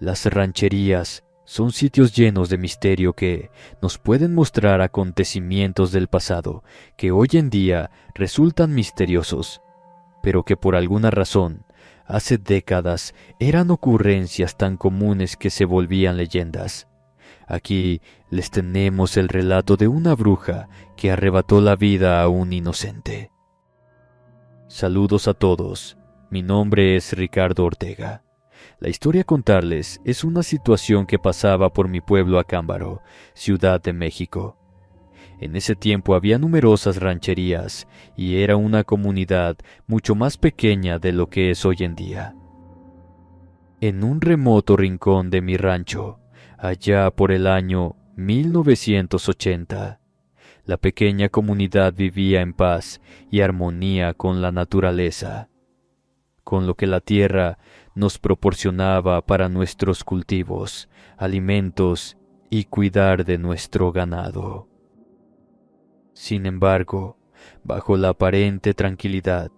Las rancherías son sitios llenos de misterio que nos pueden mostrar acontecimientos del pasado que hoy en día resultan misteriosos, pero que por alguna razón, hace décadas, eran ocurrencias tan comunes que se volvían leyendas. Aquí les tenemos el relato de una bruja que arrebató la vida a un inocente. Saludos a todos, mi nombre es Ricardo Ortega. La historia a contarles es una situación que pasaba por mi pueblo Acámbaro, Ciudad de México. En ese tiempo había numerosas rancherías y era una comunidad mucho más pequeña de lo que es hoy en día. En un remoto rincón de mi rancho, allá por el año 1980, la pequeña comunidad vivía en paz y armonía con la naturaleza, con lo que la tierra nos proporcionaba para nuestros cultivos, alimentos y cuidar de nuestro ganado. Sin embargo, bajo la aparente tranquilidad,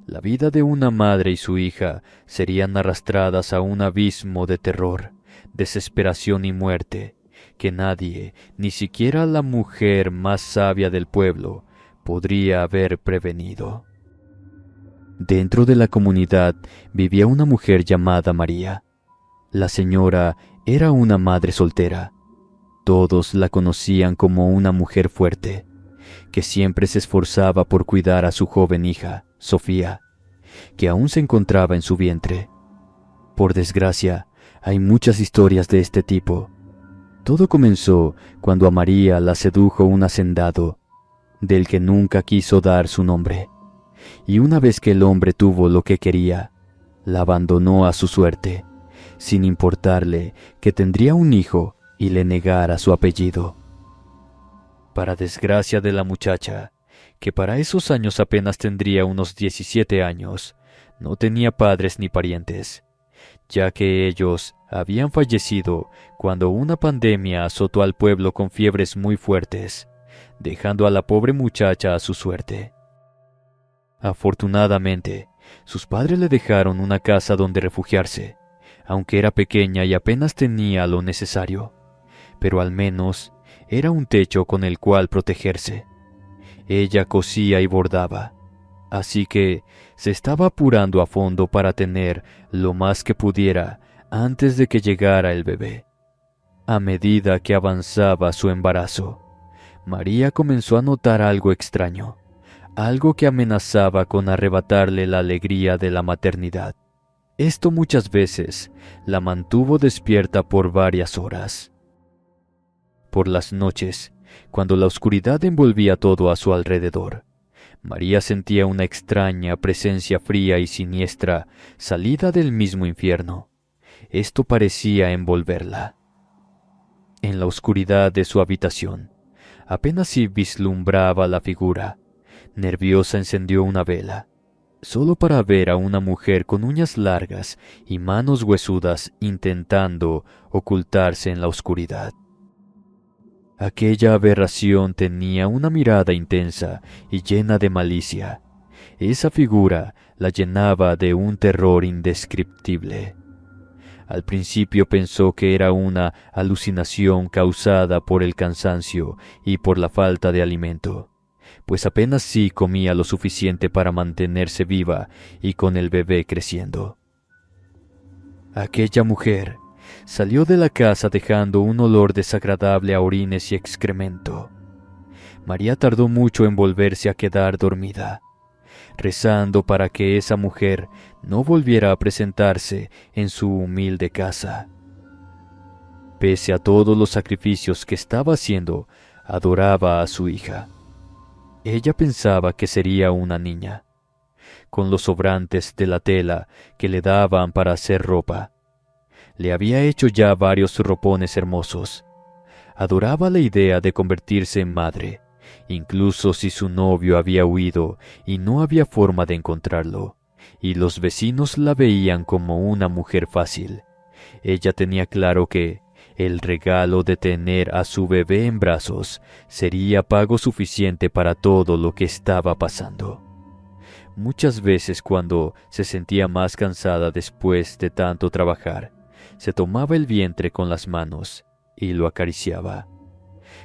la vida de una madre y su hija serían arrastradas a un abismo de terror, desesperación y muerte, que nadie, ni siquiera la mujer más sabia del pueblo, podría haber prevenido. Dentro de la comunidad vivía una mujer llamada María. La señora era una madre soltera. Todos la conocían como una mujer fuerte, que siempre se esforzaba por cuidar a su joven hija, Sofía, que aún se encontraba en su vientre. Por desgracia, hay muchas historias de este tipo. Todo comenzó cuando a María la sedujo un hacendado, del que nunca quiso dar su nombre. Y una vez que el hombre tuvo lo que quería, la abandonó a su suerte, sin importarle que tendría un hijo y le negara su apellido. Para desgracia de la muchacha, que para esos años apenas tendría unos 17 años, no tenía padres ni parientes, ya que ellos habían fallecido cuando una pandemia azotó al pueblo con fiebres muy fuertes, dejando a la pobre muchacha a su suerte. Afortunadamente, sus padres le dejaron una casa donde refugiarse, aunque era pequeña y apenas tenía lo necesario, pero al menos era un techo con el cual protegerse. Ella cosía y bordaba, así que se estaba apurando a fondo para tener lo más que pudiera antes de que llegara el bebé. A medida que avanzaba su embarazo, María comenzó a notar algo extraño, algo que amenazaba con arrebatarle la alegría de la maternidad. Esto muchas veces la mantuvo despierta por varias horas. Por las noches, cuando la oscuridad envolvía todo a su alrededor, María sentía una extraña presencia fría y siniestra salida del mismo infierno. Esto parecía envolverla. En la oscuridad de su habitación, apenas si vislumbraba la figura. Nerviosa encendió una vela, solo para ver a una mujer con uñas largas y manos huesudas intentando ocultarse en la oscuridad. Aquella aberración tenía una mirada intensa y llena de malicia. Esa figura la llenaba de un terror indescriptible. Al principio pensó que era una alucinación causada por el cansancio y por la falta de alimento, pues apenas sí comía lo suficiente para mantenerse viva y con el bebé creciendo. Aquella mujer salió de la casa dejando un olor desagradable a orines y excremento. María tardó mucho en volverse a quedar dormida, rezando para que esa mujer no volviera a presentarse en su humilde casa. Pese a todos los sacrificios que estaba haciendo, adoraba a su hija. Ella pensaba que sería una niña, con los sobrantes de la tela que le daban para hacer ropa. Le había hecho ya varios ropones hermosos. Adoraba la idea de convertirse en madre, incluso si su novio había huido y no había forma de encontrarlo, y los vecinos la veían como una mujer fácil. Ella tenía claro que el regalo de tener a su bebé en brazos sería pago suficiente para todo lo que estaba pasando. Muchas veces cuando se sentía más cansada después de tanto trabajar, se tomaba el vientre con las manos y lo acariciaba,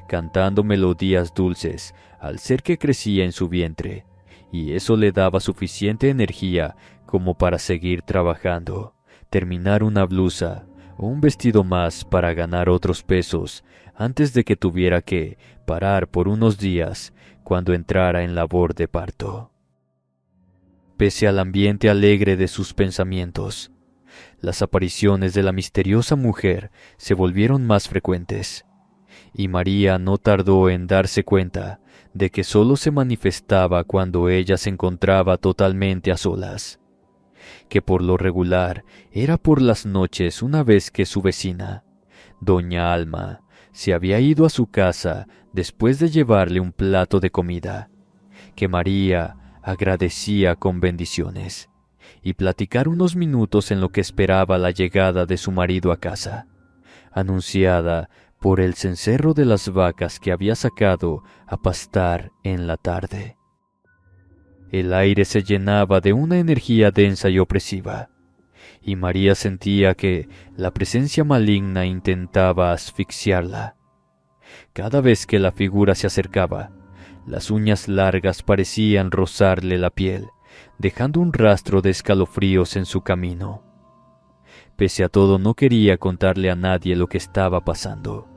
cantando melodías dulces al ser que crecía en su vientre, y eso le daba suficiente energía como para seguir trabajando, terminar una blusa o un vestido más para ganar otros pesos antes de que tuviera que parar por unos días cuando entrara en labor de parto. Pese al ambiente alegre de sus pensamientos, las apariciones de la misteriosa mujer se volvieron más frecuentes, y María no tardó en darse cuenta de que solo se manifestaba cuando ella se encontraba totalmente a solas, que por lo regular era por las noches una vez que su vecina, doña Alma, se había ido a su casa después de llevarle un plato de comida, que María agradecía con bendiciones, y platicar unos minutos en lo que esperaba la llegada de su marido a casa, anunciada por el cencerro de las vacas que había sacado a pastar en la tarde. El aire se llenaba de una energía densa y opresiva, y María sentía que la presencia maligna intentaba asfixiarla. Cada vez que la figura se acercaba, las uñas largas parecían rozarle la piel, dejando un rastro de escalofríos en su camino. Pese a todo, no quería contarle a nadie lo que estaba pasando.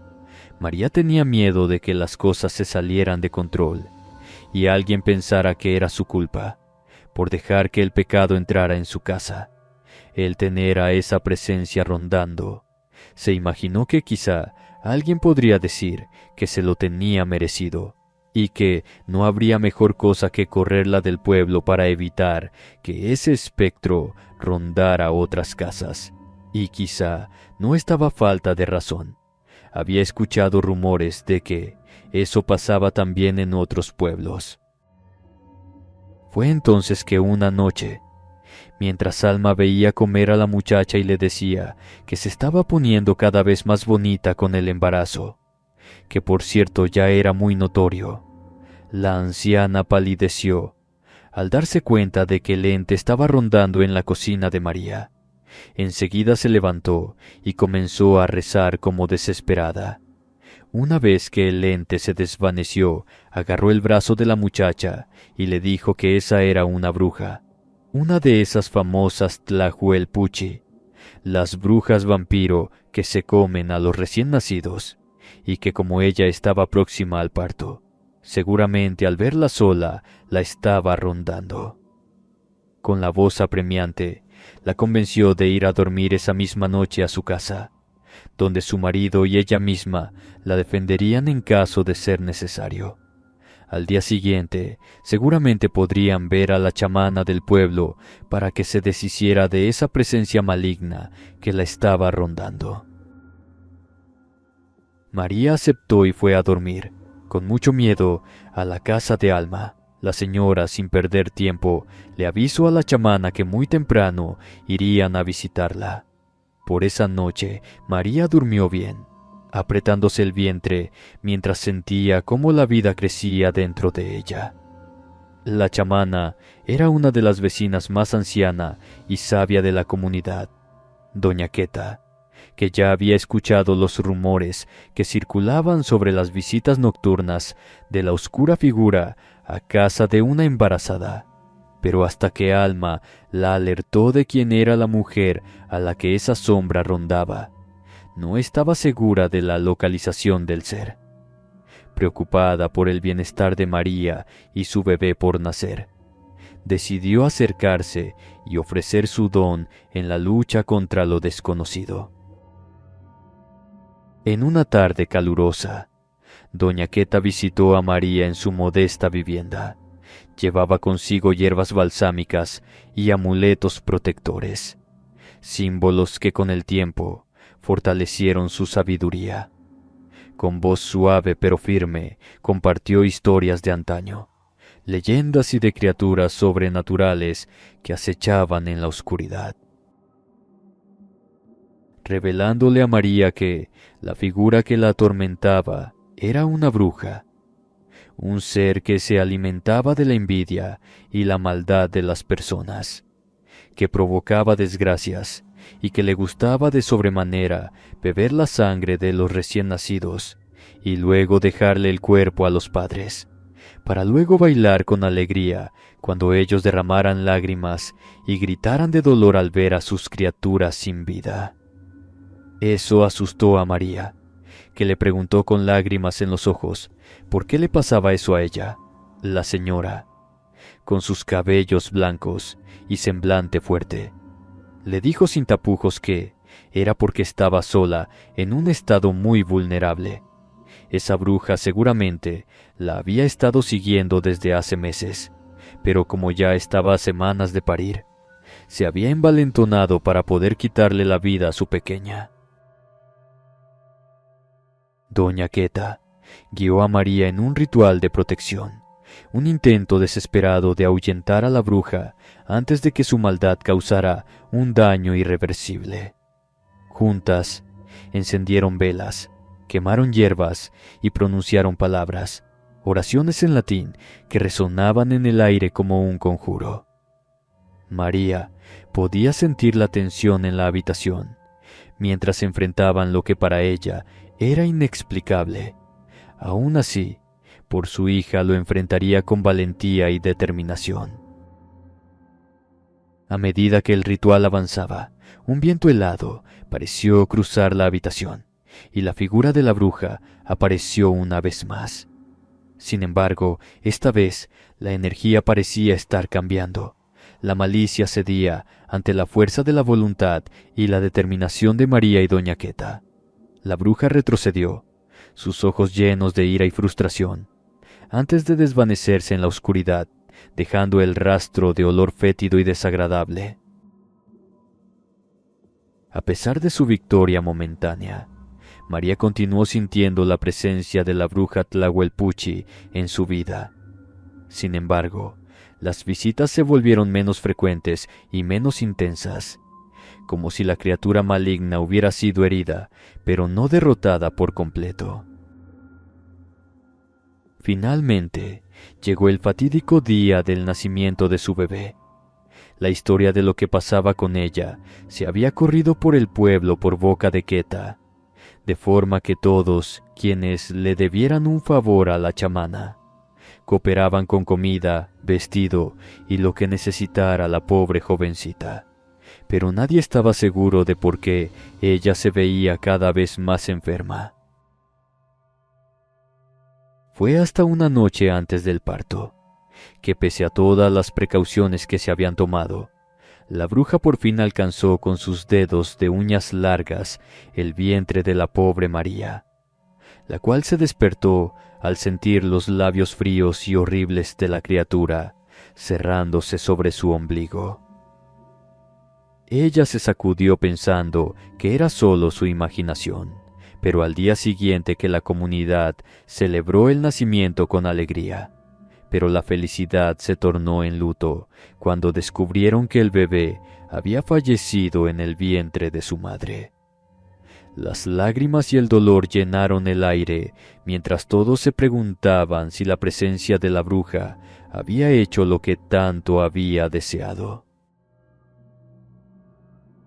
María tenía miedo de que las cosas se salieran de control y alguien pensara que era su culpa por dejar que el pecado entrara en su casa. El tener a esa presencia rondando, se imaginó que quizá alguien podría decir que se lo tenía merecido y que no habría mejor cosa que correrla del pueblo para evitar que ese espectro rondara otras casas. Y quizá no estaba falta de razón. Había escuchado rumores de que eso pasaba también en otros pueblos. Fue entonces que una noche, mientras Alma veía comer a la muchacha y le decía que se estaba poniendo cada vez más bonita con el embarazo, que por cierto ya era muy notorio, la anciana palideció al darse cuenta de que el ente estaba rondando en la cocina de María. Enseguida se levantó y comenzó a rezar como desesperada. Una vez que el ente se desvaneció, agarró el brazo de la muchacha y le dijo que esa era una bruja, una de esas famosas Tlahuelpuchi, las brujas vampiro que se comen a los recién nacidos, y que como ella estaba próxima al parto, seguramente al verla sola la estaba rondando. Con la voz apremiante, la convenció de ir a dormir esa misma noche a su casa, donde su marido y ella misma la defenderían en caso de ser necesario. Al día siguiente, seguramente podrían ver a la chamana del pueblo para que se deshiciera de esa presencia maligna que la estaba rondando. María aceptó y fue a dormir, con mucho miedo, a la casa de Alma. La señora, sin perder tiempo, le avisó a la chamana que muy temprano irían a visitarla. Por esa noche, María durmió bien, apretándose el vientre mientras sentía cómo la vida crecía dentro de ella. La chamana era una de las vecinas más anciana y sabia de la comunidad, doña Queta, que ya había escuchado los rumores que circulaban sobre las visitas nocturnas de la oscura figura a casa de una embarazada, pero hasta que Alma la alertó de quién era la mujer a la que esa sombra rondaba, no estaba segura de la localización del ser. Preocupada por el bienestar de María y su bebé por nacer, decidió acercarse y ofrecer su don en la lucha contra lo desconocido. En una tarde calurosa, doña Queta visitó a María en su modesta vivienda. Llevaba consigo hierbas balsámicas y amuletos protectores, símbolos que con el tiempo fortalecieron su sabiduría. Con voz suave pero firme, compartió historias de antaño, leyendas y de criaturas sobrenaturales que acechaban en la oscuridad, revelándole a María que la figura que la atormentaba era una bruja, un ser que se alimentaba de la envidia y la maldad de las personas, que provocaba desgracias y que le gustaba de sobremanera beber la sangre de los recién nacidos y luego dejarle el cuerpo a los padres, para luego bailar con alegría cuando ellos derramaran lágrimas y gritaran de dolor al ver a sus criaturas sin vida. Eso asustó a María, que le preguntó con lágrimas en los ojos por qué le pasaba eso a ella, la señora, con sus cabellos blancos y semblante fuerte. Le dijo sin tapujos que era porque estaba sola en un estado muy vulnerable. Esa bruja seguramente la había estado siguiendo desde hace meses, pero como ya estaba a semanas de parir, se había envalentonado para poder quitarle la vida a su pequeña. Doña Queta guió a María en un ritual de protección, un intento desesperado de ahuyentar a la bruja antes de que su maldad causara un daño irreversible. Juntas, encendieron velas, quemaron hierbas y pronunciaron palabras, oraciones en latín que resonaban en el aire como un conjuro. María podía sentir la tensión en la habitación, mientras enfrentaban lo que para ella era inexplicable. Aún así, por su hija lo enfrentaría con valentía y determinación. A medida que el ritual avanzaba, un viento helado pareció cruzar la habitación, y la figura de la bruja apareció una vez más. Sin embargo, esta vez la energía parecía estar cambiando. La malicia cedía ante la fuerza de la voluntad y la determinación de María y Doña Queta. La bruja retrocedió, sus ojos llenos de ira y frustración, antes de desvanecerse en la oscuridad, dejando el rastro de olor fétido y desagradable. A pesar de su victoria momentánea, María continuó sintiendo la presencia de la bruja Tlahuelpuchi en su vida. Sin embargo, las visitas se volvieron menos frecuentes y menos intensas, como si la criatura maligna hubiera sido herida, pero no derrotada por completo. Finalmente, llegó el fatídico día del nacimiento de su bebé. La historia de lo que pasaba con ella se había corrido por el pueblo por boca de Queta, de forma que todos quienes le debieran un favor a la chamana cooperaban con comida, vestido y lo que necesitara la pobre jovencita. Pero nadie estaba seguro de por qué ella se veía cada vez más enferma. Fue hasta una noche antes del parto, que pese a todas las precauciones que se habían tomado, la bruja por fin alcanzó con sus dedos de uñas largas el vientre de la pobre María, la cual se despertó al sentir los labios fríos y horribles de la criatura cerrándose sobre su ombligo. Ella se sacudió pensando que era solo su imaginación, pero al día siguiente que la comunidad celebró el nacimiento con alegría, pero la felicidad se tornó en luto cuando descubrieron que el bebé había fallecido en el vientre de su madre. Las lágrimas y el dolor llenaron el aire mientras todos se preguntaban si la presencia de la bruja había hecho lo que tanto había deseado.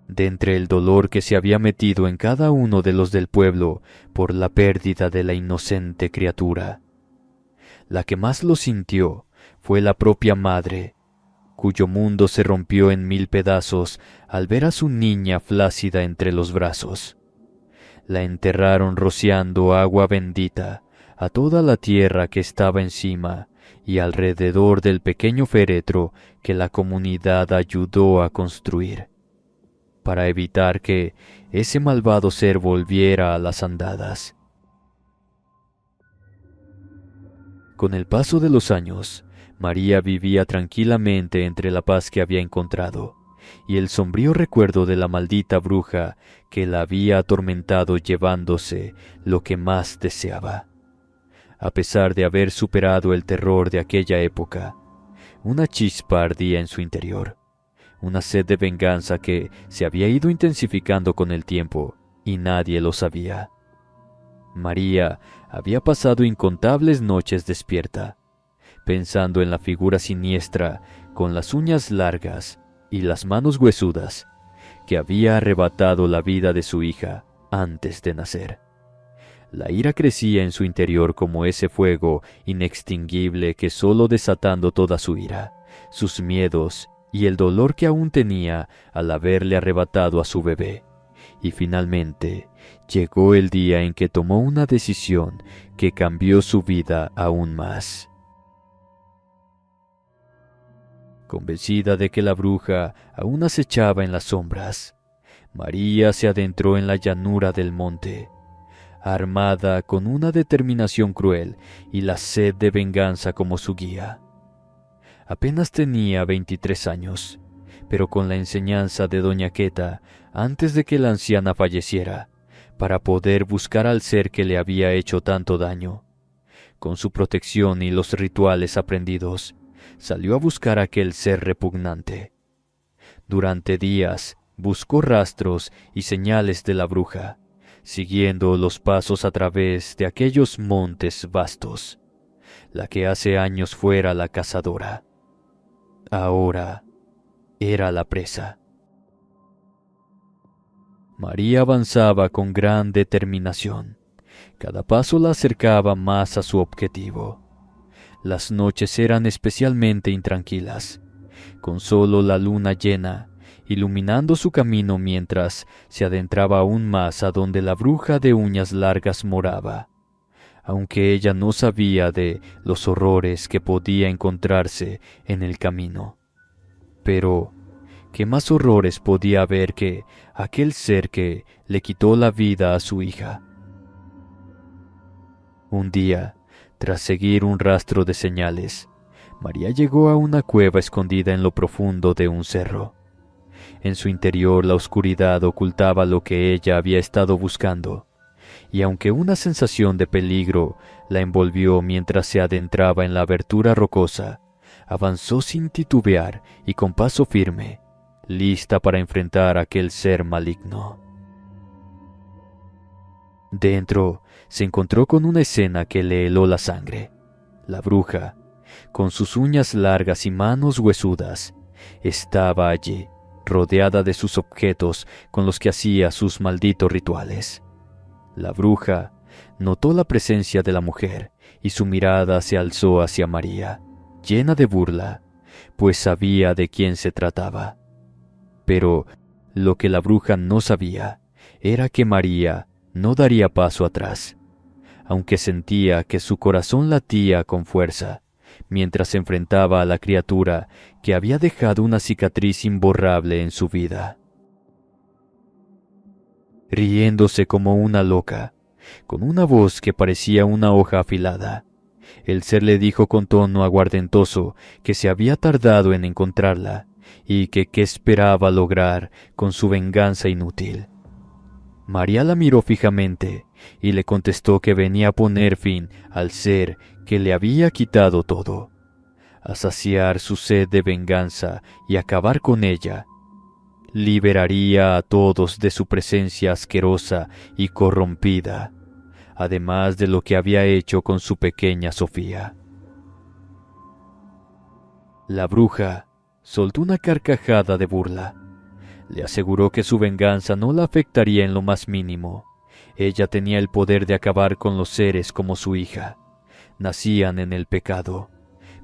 De entre el dolor que se había metido en cada uno de los del pueblo por la pérdida de la inocente criatura, la que más lo sintió fue la propia madre, cuyo mundo se rompió en 1000 pedazos al ver a su niña flácida entre los brazos. La enterraron rociando agua bendita a toda la tierra que estaba encima y alrededor del pequeño féretro que la comunidad ayudó a construir, para evitar que ese malvado ser volviera a las andadas. Con el paso de los años, María vivía tranquilamente entre la paz que había encontrado y el sombrío recuerdo de la maldita bruja que la había atormentado llevándose lo que más deseaba. A pesar de haber superado el terror de aquella época, una chispa ardía en su interior, una sed de venganza que se había ido intensificando con el tiempo y nadie lo sabía. María había pasado incontables noches despierta, pensando en la figura siniestra con las uñas largas y las manos huesudas, que había arrebatado la vida de su hija antes de nacer. La ira crecía en su interior como ese fuego inextinguible que solo desatando toda su ira, sus miedos y el dolor que aún tenía al haberle arrebatado a su bebé. Y finalmente llegó el día en que tomó una decisión que cambió su vida aún más. Convencida de que la bruja aún acechaba en las sombras, María se adentró en la llanura del monte, armada con una determinación cruel y la sed de venganza como su guía. Apenas tenía 23 años, pero con la enseñanza de doña Queta, antes de que la anciana falleciera, para poder buscar al ser que le había hecho tanto daño. Con su protección y los rituales aprendidos, salió a buscar a aquel ser repugnante. Durante días buscó rastros y señales de la bruja, siguiendo los pasos a través de aquellos montes vastos, la que hace años fuera la cazadora. Ahora era la presa. María avanzaba con gran determinación. Cada paso la acercaba más a su objetivo. Las noches eran especialmente intranquilas, con solo la luna llena, iluminando su camino mientras se adentraba aún más a donde la bruja de uñas largas moraba, aunque ella no sabía de los horrores que podía encontrarse en el camino. Pero, ¿qué más horrores podía haber que aquel ser que le quitó la vida a su hija? Un día, tras seguir un rastro de señales, María llegó a una cueva escondida en lo profundo de un cerro. En su interior la oscuridad ocultaba lo que ella había estado buscando, y aunque una sensación de peligro la envolvió mientras se adentraba en la abertura rocosa, avanzó sin titubear y con paso firme, lista para enfrentar a aquel ser maligno. Dentro se encontró con una escena que le heló la sangre. La bruja, con sus uñas largas y manos huesudas, estaba allí, rodeada de sus objetos con los que hacía sus malditos rituales. La bruja notó la presencia de la mujer y su mirada se alzó hacia María, llena de burla, pues sabía de quién se trataba. Pero lo que la bruja no sabía era que María no daría paso atrás, aunque sentía que su corazón latía con fuerza, mientras se enfrentaba a la criatura que había dejado una cicatriz imborrable en su vida. Riéndose como una loca, con una voz que parecía una hoja afilada, el ser le dijo con tono aguardentoso que se había tardado en encontrarla y que qué esperaba lograr con su venganza inútil. María la miró fijamente y le contestó que venía a poner fin al ser que le había quitado todo, a saciar su sed de venganza y acabar con ella. Liberaría a todos de su presencia asquerosa y corrompida, además de lo que había hecho con su pequeña Sofía. La bruja soltó una carcajada de burla. Le aseguró que su venganza no la afectaría en lo más mínimo. Ella tenía el poder de acabar con los seres como su hija. Nacían en el pecado,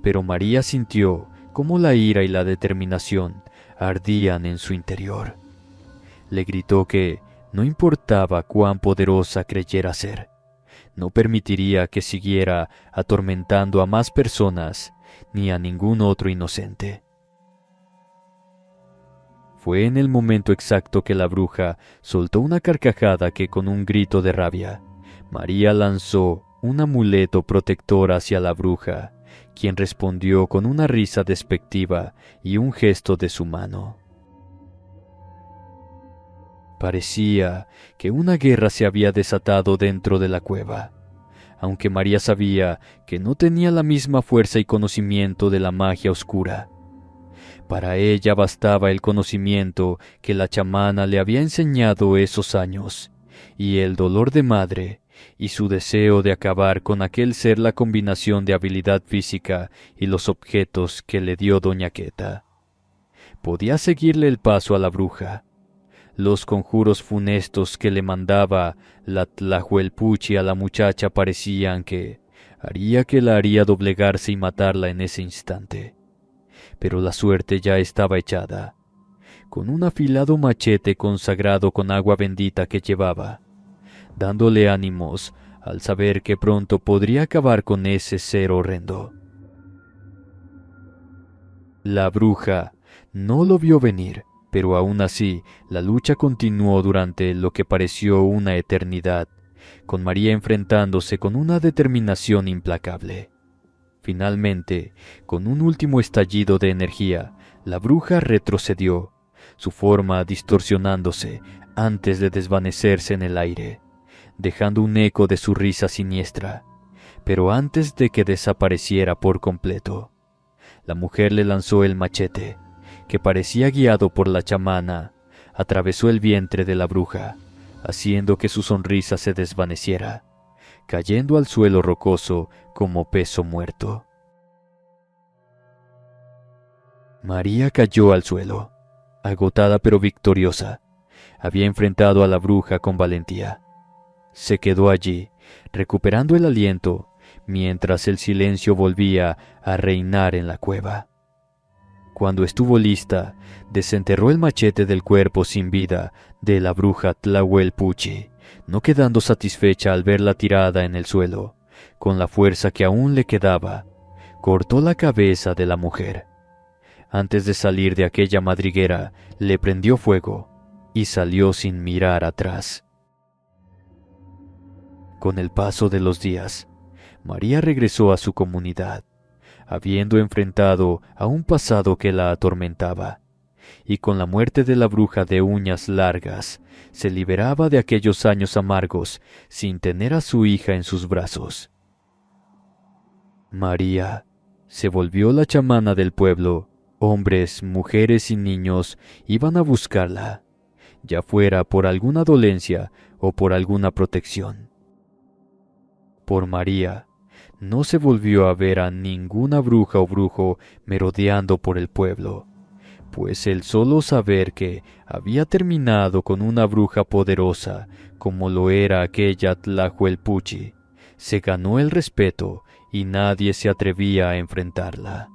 pero María sintió cómo la ira y la determinación ardían en su interior. Le gritó que no importaba cuán poderosa creyera ser, no permitiría que siguiera atormentando a más personas ni a ningún otro inocente. Fue en el momento exacto que la bruja soltó una carcajada que con un grito de rabia, María lanzó un amuleto protector hacia la bruja, quien respondió con una risa despectiva y un gesto de su mano. Parecía que una guerra se había desatado dentro de la cueva, aunque María sabía que no tenía la misma fuerza y conocimiento de la magia oscura. Para ella bastaba el conocimiento que la chamana le había enseñado esos años, y el dolor de madre, y su deseo de acabar con aquel ser la combinación de habilidad física y los objetos que le dio doña Queta. Podía seguirle el paso a la bruja. Los conjuros funestos que le mandaba la Tlahuelpuchi a la muchacha parecían que la haría doblegarse y matarla en ese instante. Pero la suerte ya estaba echada. Con un afilado machete consagrado con agua bendita que llevaba, dándole ánimos al saber que pronto podría acabar con ese ser horrendo. La bruja no lo vio venir, pero aún así la lucha continuó durante lo que pareció una eternidad, con María enfrentándose con una determinación implacable. Finalmente, con un último estallido de energía, la bruja retrocedió, su forma distorsionándose antes de desvanecerse en el aire, dejando un eco de su risa siniestra. Pero antes de que desapareciera por completo, la mujer le lanzó el machete, que parecía guiado por la chamana, atravesó el vientre de la bruja, haciendo que su sonrisa se desvaneciera, cayendo al suelo rocoso como peso muerto. María cayó al suelo, agotada pero victoriosa. Había enfrentado a la bruja con valentía. Se quedó allí, recuperando el aliento, mientras el silencio volvía a reinar en la cueva. Cuando estuvo lista, desenterró el machete del cuerpo sin vida de la bruja Tlahuelpuchi, no quedando satisfecha al verla tirada en el suelo. Con la fuerza que aún le quedaba, cortó la cabeza de la mujer. Antes de salir de aquella madriguera, le prendió fuego y salió sin mirar atrás. Con el paso de los días, María regresó a su comunidad, habiendo enfrentado a un pasado que la atormentaba, y con la muerte de la bruja de uñas largas, se liberaba de aquellos años amargos sin tener a su hija en sus brazos. María se volvió la chamana del pueblo. Hombres, mujeres y niños iban a buscarla, ya fuera por alguna dolencia o por alguna protección. Por María, no se volvió a ver a ninguna bruja o brujo merodeando por el pueblo, pues el solo saber que había terminado con una bruja poderosa como lo era aquella Tlahuelpuchi, se ganó el respeto y nadie se atrevía a enfrentarla.